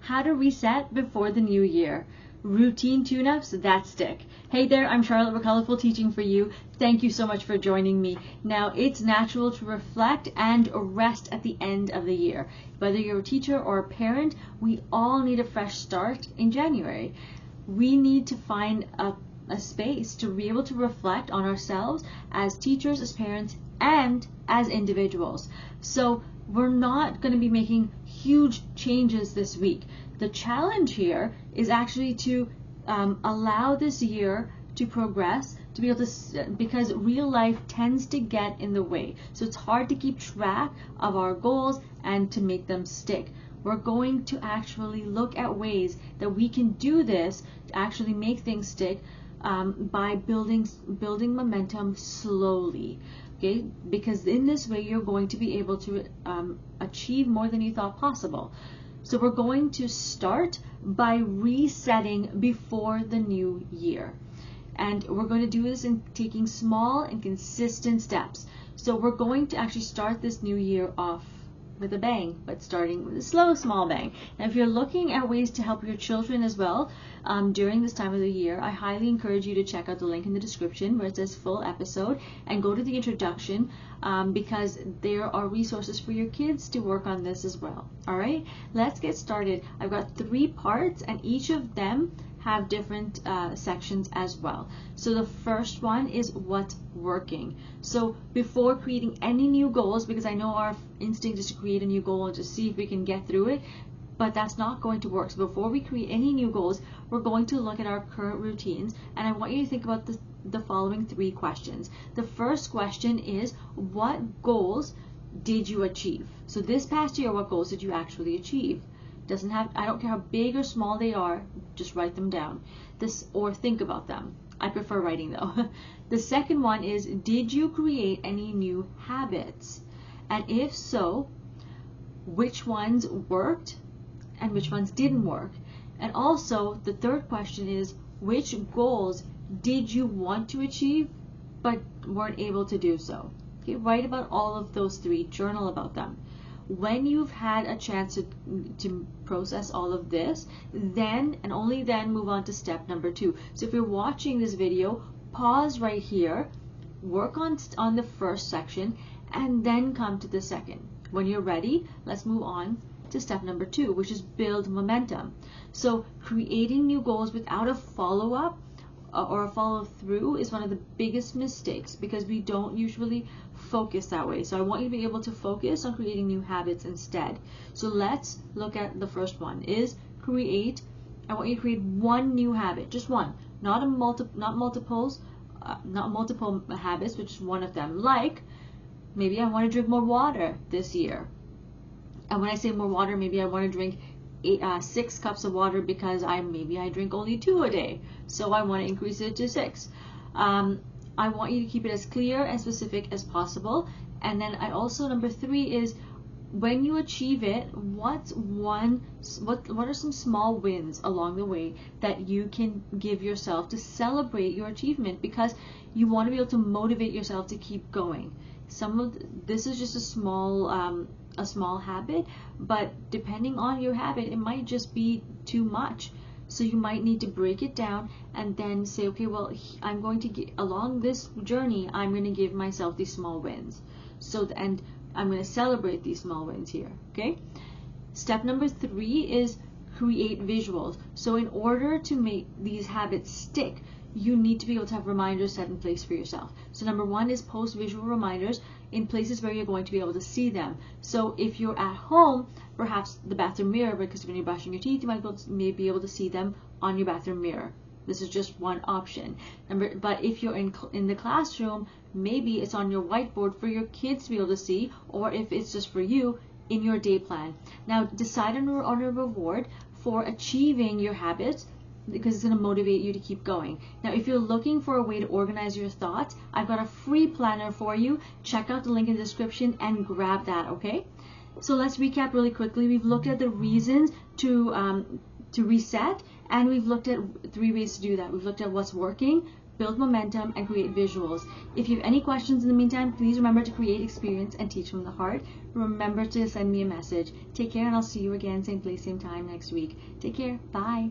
how to reset before the new year. Routine tune-ups that stick. Hey there, I'm Charlotte with Colorful Teaching for You. Thank you so much for joining me. Now, it's natural to reflect and rest at the end of the year. Whether you're a teacher or a parent, we all need a fresh start in January. We need to find a space to be able to reflect on ourselves as teachers, as parents, and as individuals. So we're not going to be making huge changes this week. The challenge here is actually to allow this year to progress, to be able to, because real life tends to get in the way. So it's hard to keep track of our goals and to make them stick. We're going to actually look at ways that we can do this to actually make things stick by building momentum slowly. Okay, because in this way you're going to be able to achieve more than you thought possible. So we're going to start by resetting before the new year. And we're going to do this in taking small and consistent steps. So we're going to actually start this new year off with a bang, but starting with a slow, small bang. And if you're looking at ways to help your children as well during this time of the year, I highly encourage you to check out the link in the description where it says full episode and go to the introduction because there are resources for your kids to work on this as well. All right, let's get started. I've got 3 parts and each of them have different sections as well. So the first one is what's working. So before creating any new goals, because I know our instinct is to create a new goal and to see if we can get through it, but that's not going to work. So before we create any new goals, we're going to look at our current routines, and I want you to think about the following 3 questions. The first question is, what goals did you achieve? So this past year, what goals did you actually achieve? Doesn't have, I don't care how big or small they are, just write them down or think about them. I prefer writing though. The second one is, did you create any new habits? And if so, which ones worked and which ones didn't work? And also the third question is, which goals did you want to achieve but weren't able to do so? Okay, write about all of those 3, journal about them. When you've had a chance to process all of this, then and only then move on to step number 2. So if you're watching this video, pause right here, work on the first section, and then come to the second. When you're ready, let's move on to step number 2, which is build momentum. So creating new goals without a follow-up or a follow-through is one of the biggest mistakes because we don't usually focus that way. So I want you to be able to focus on creating new habits instead. So let's look at the first one is create. I want you to create one new habit, just one, not multiple habits, which is one of them. Like maybe I want to drink more water this year. And when I say more water, maybe I want to drink 6 cups of water because maybe I drink only 2 a day, so I want to increase it to 6. I want you to keep it as clear and specific as possible. And then I also, number 3 is, when you achieve it, what are some small wins along the way that you can give yourself to celebrate your achievement, because you want to be able to motivate yourself to keep going. This is just a small habit, but depending on your habit, it might just be too much. So you might need to break it down and then say, okay, well, I'm going to get along this journey, I'm going to give myself these small wins. And I'm going to celebrate these small wins here, okay? Step number 3 is create visuals. So in order to make these habits stick, you need to be able to have reminders set in place for yourself. So number 1 is post visual reminders in places where you're going to be able to see them. So if you're at home, perhaps the bathroom mirror, because when you're brushing your teeth, you may be able to see them on your bathroom mirror. This is just one option. But if you're in the classroom, maybe it's on your whiteboard for your kids to be able to see, or if it's just for you, in your day plan. Now decide on a reward for achieving your habits, because it's going to motivate you to keep going. Now, if you're looking for a way to organize your thoughts, I've got a free planner for you. Check out the link in the description and grab that, okay? So let's recap really quickly. We've looked at the reasons to reset, and we've looked at 3 ways to do that. We've looked at what's working, build momentum, and create visuals. If you have any questions in the meantime, please remember to create experience and teach from the heart. Remember to send me a message. Take care, and I'll see you again, same place, same time next week. Take care. Bye.